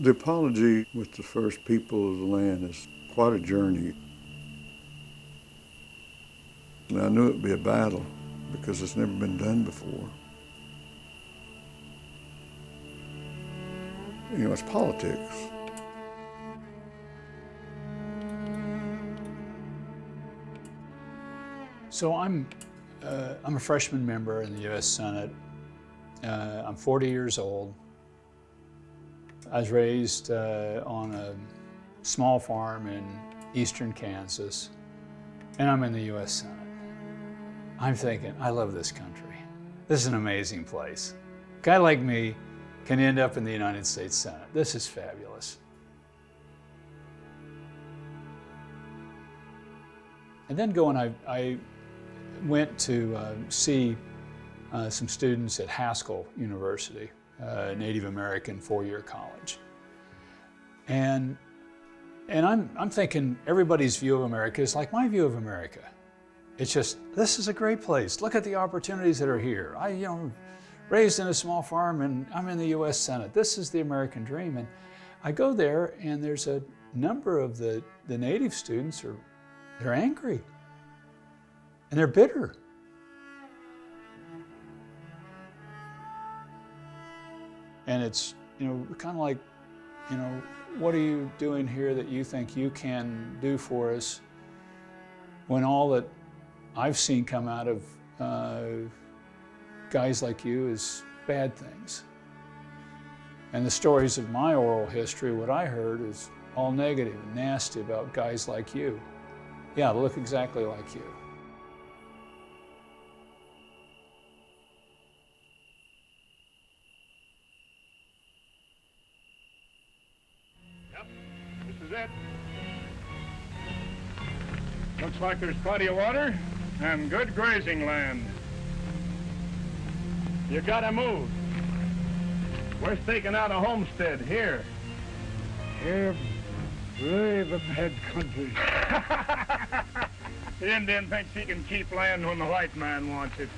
The apology with the first people of the land is quite a journey. And I knew it would be a battle because it's never been done before. You know, it's politics. So I'm a freshman member in the U.S. Senate. I'm 40 years old. I was raised on a small farm in eastern Kansas, and I'm in the U.S. Senate. I'm thinking, I love this country. This is an amazing place. A guy like me can end up in the United States Senate. This is fabulous. And then I went to see some students at Haskell University, Native American four-year college. And I'm thinking everybody's view of America is like my view of America. It's just, this is a great place. Look at the opportunities that are here. Raised in a small farm and I'm in the US Senate. This is the American dream. And I go there and there's a number of the Native students they're angry and they're bitter. And it's, kind of like, what are you doing here that you think you can do for us when all that I've seen come out of guys like you is bad things? And the stories of my oral history, what I heard is all negative and nasty about guys like you. Yeah, they look exactly like you. Yep, this is it. Looks like there's plenty of water and good grazing land. You gotta move. We're staking out a homestead here. Here, brave a bad country. The Indian thinks he can keep land when the white man wants it.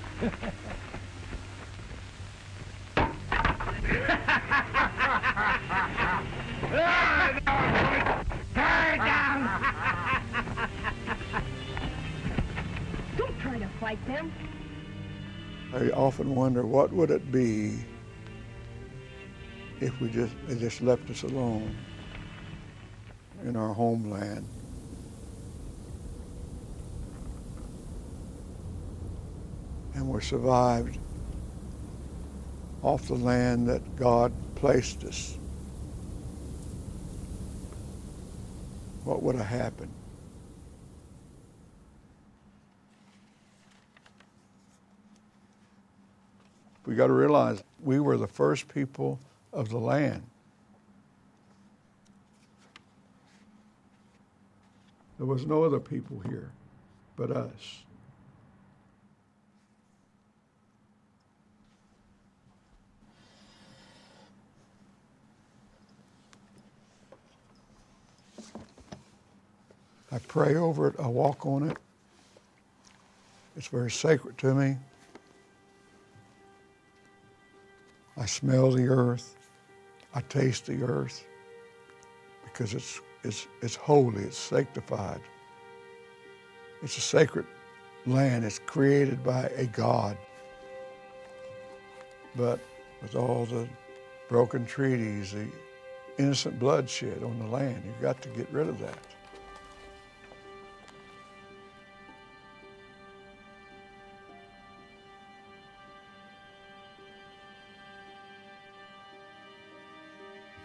Don't try to fight them. I often wonder what would it be if they just left us alone in our homeland. And we survived off the land that God placed us. What would have happened? We got to realize we were the first people of the land. There was no other people here but us. I pray over it, I walk on it. It's very sacred to me. I smell the earth. I taste the earth because it's holy, it's sanctified. It's a sacred land. It's created by a God. But with all the broken treaties, the innocent bloodshed on the land, you've got to get rid of that.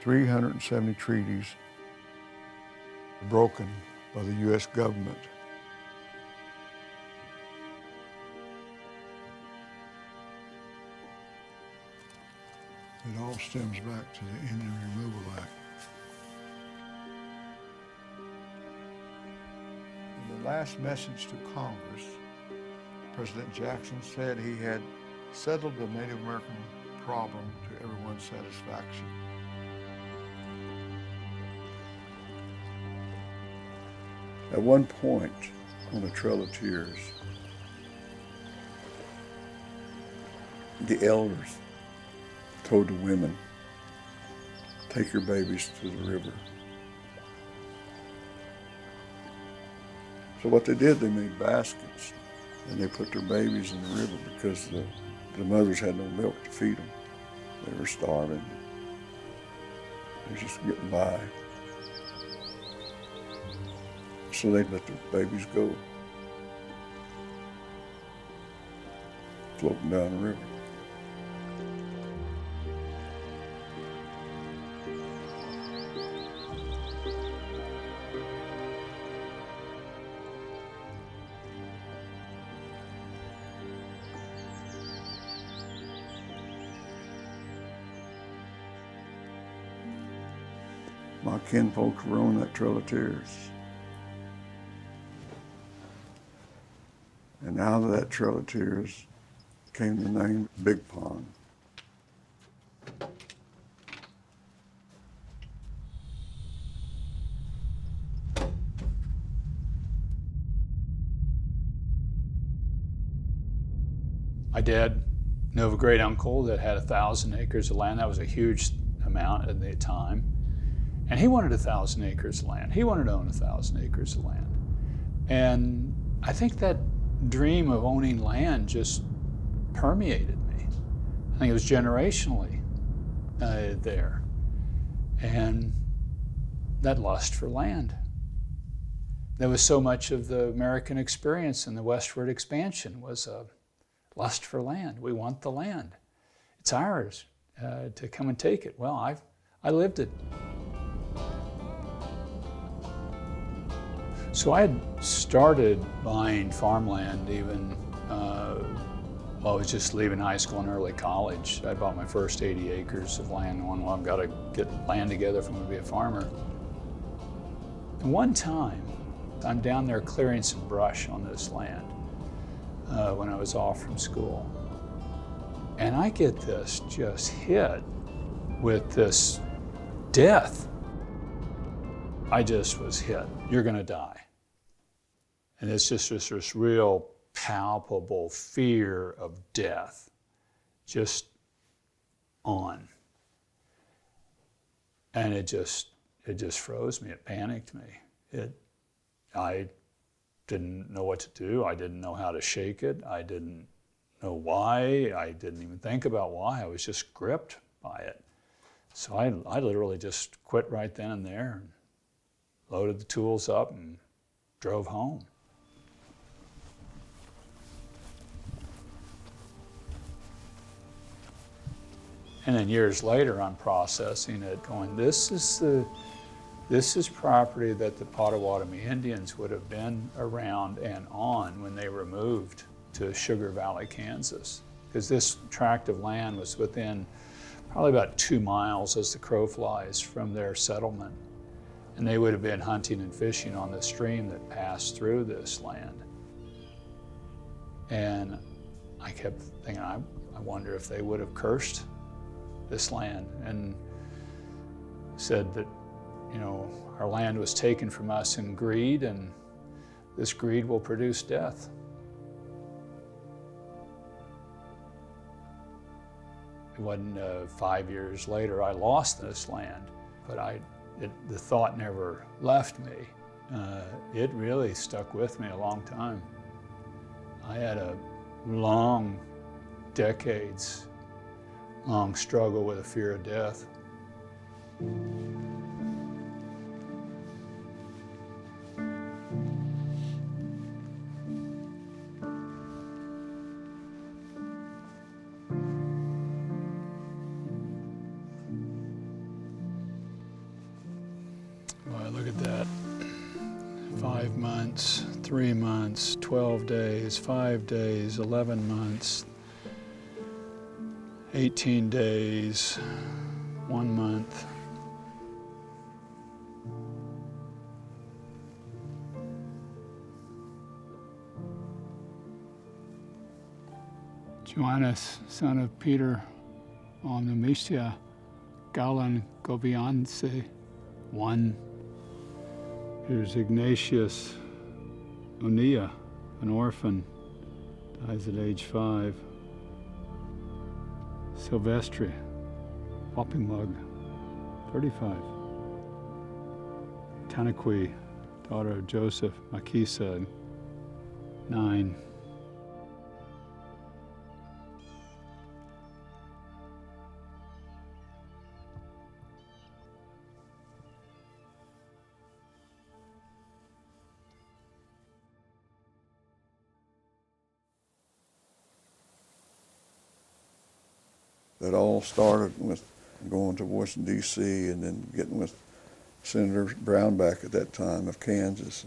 $370 treaties broken by the U.S. government. It all stems back to the Indian Removal Act. In the last message to Congress, President Jackson said he had settled the Native American problem to everyone's satisfaction. At one point on the Trail of Tears, the elders told the women take your babies to the river. So what they did, they made baskets, and they put their babies in the river because the mothers had no milk to feed them. They were starving. They were just getting by. So they let the babies go, floating down the river. My kinfolk were on that Trail of Tears. And out of that Trail of Tears came the name Big Pond. My dad knew of a great uncle that had 1,000 acres of land. That was a huge amount at the time. And he wanted 1,000 acres of land. He wanted to own 1,000 acres of land. And I think that dream of owning land just permeated me. I think it was generationally there. And that lust for land. There was so much of the American experience in the westward expansion was a lust for land. We want the land. It's ours to come and take it. Well, I lived it. So I had started buying farmland even while I was just leaving high school and early college. I bought my first 80 acres of land on, well, I've got to get land together if I'm going to be a farmer. And one time, I'm down there clearing some brush on this land when I was off from school. And I get this just hit with this death. I just was hit. You're going to die. And it's just this real palpable fear of death just on. And it just froze me. It panicked me. I didn't know what to do. I didn't know how to shake it. I didn't know why. I didn't even think about why. I was just gripped by it. So I literally just quit right then and there, and loaded the tools up and drove home. And then years later, I'm processing it, going, this is property that the Potawatomi Indians would have been around and on when they were moved to Sugar Valley, Kansas. Because this tract of land was within probably about 2 miles as the crow flies from their settlement. And they would have been hunting and fishing on the stream that passed through this land. And I kept thinking, I wonder if they would have cursed this land and said that, our land was taken from us in greed, and this greed will produce death. It wasn't 5 years later I lost this land, but the thought never left me. It really stuck with me a long time. I had a long, decades-long struggle with a fear of death. Boy, look at that. 5 months, 3 months, 12 days, 5 days, 11 months, 18 days, 1 month. Joannes, son of Peter Omnomisia, Galan Gobianse, 1. Here's Ignatius Onia, an orphan, dies at age 5. Silvestri, Wappingmug, 35. Tanaqui, daughter of Joseph, Makisa, 9. That all started with going to Washington, D.C., and then getting with Senator Brownback at that time of Kansas.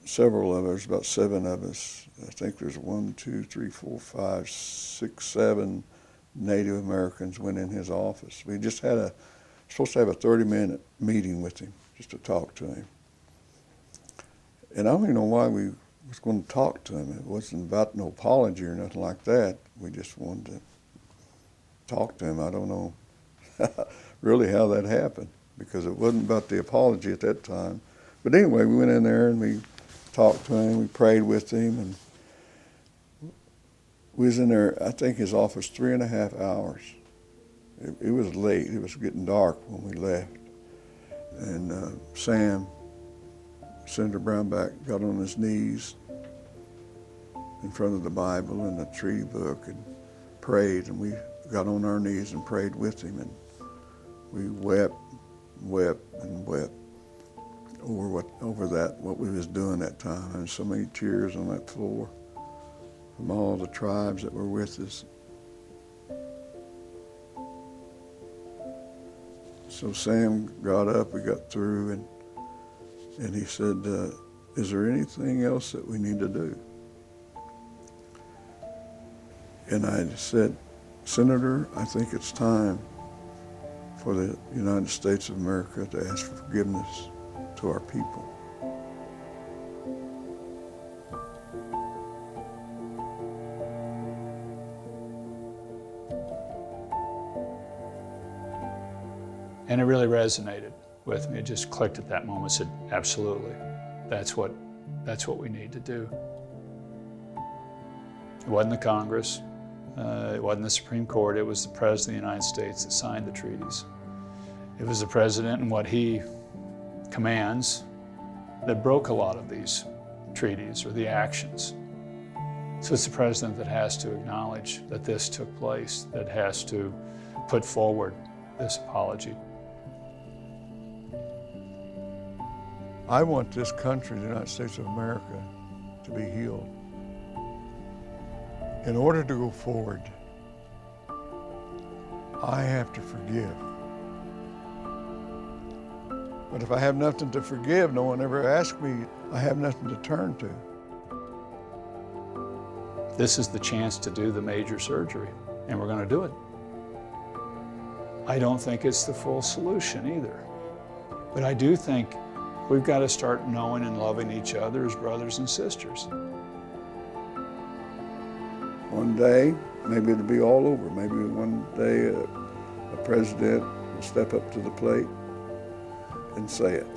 Several of us, about 7 of us, I think there's 1, 2, 3, 4, 5, 6, 7 Native Americans went in his office. We just had supposed to have a 30-minute meeting with him, just to talk to him. And I don't even know why we was going to talk to him. It wasn't about no apology or nothing like that. We just wanted to talk to him. I don't know really how that happened, because it wasn't about the apology at that time. But anyway, we went in there and we talked to him, we prayed with him, and we was in there, I think his office 3.5 hours. It was late, it was getting dark when we left. And Sam, Senator Brownback, got on his knees in front of the Bible and the treaty book and prayed, and we got on our knees and prayed with him, and we wept and wept over what we was doing that time. And so many tears on that floor from all the tribes that were with us. So Sam got up, we got through, and he said, is there anything else that we need to do? And I said, Senator, I think it's time for the United States of America to ask for forgiveness to our people. And it really resonated with me. It just clicked at that moment. I said, absolutely, that's what we need to do. It wasn't the Congress, it wasn't the Supreme Court, it was the President of the United States that signed the treaties. It was the President and what he commands that broke a lot of these treaties or the actions. So it's the President that has to acknowledge that this took place, that has to put forward this apology. I want this country, the United States of America, to be healed. In order to go forward, I have to forgive. But if I have nothing to forgive, no one ever asked me, I have nothing to turn to. This is the chance to do the major surgery, and we're going to do it. I don't think it's the full solution either. But I do think we've got to start knowing and loving each other as brothers and sisters. One day, maybe it'll be all over. Maybe one day a president will step up to the plate and say it.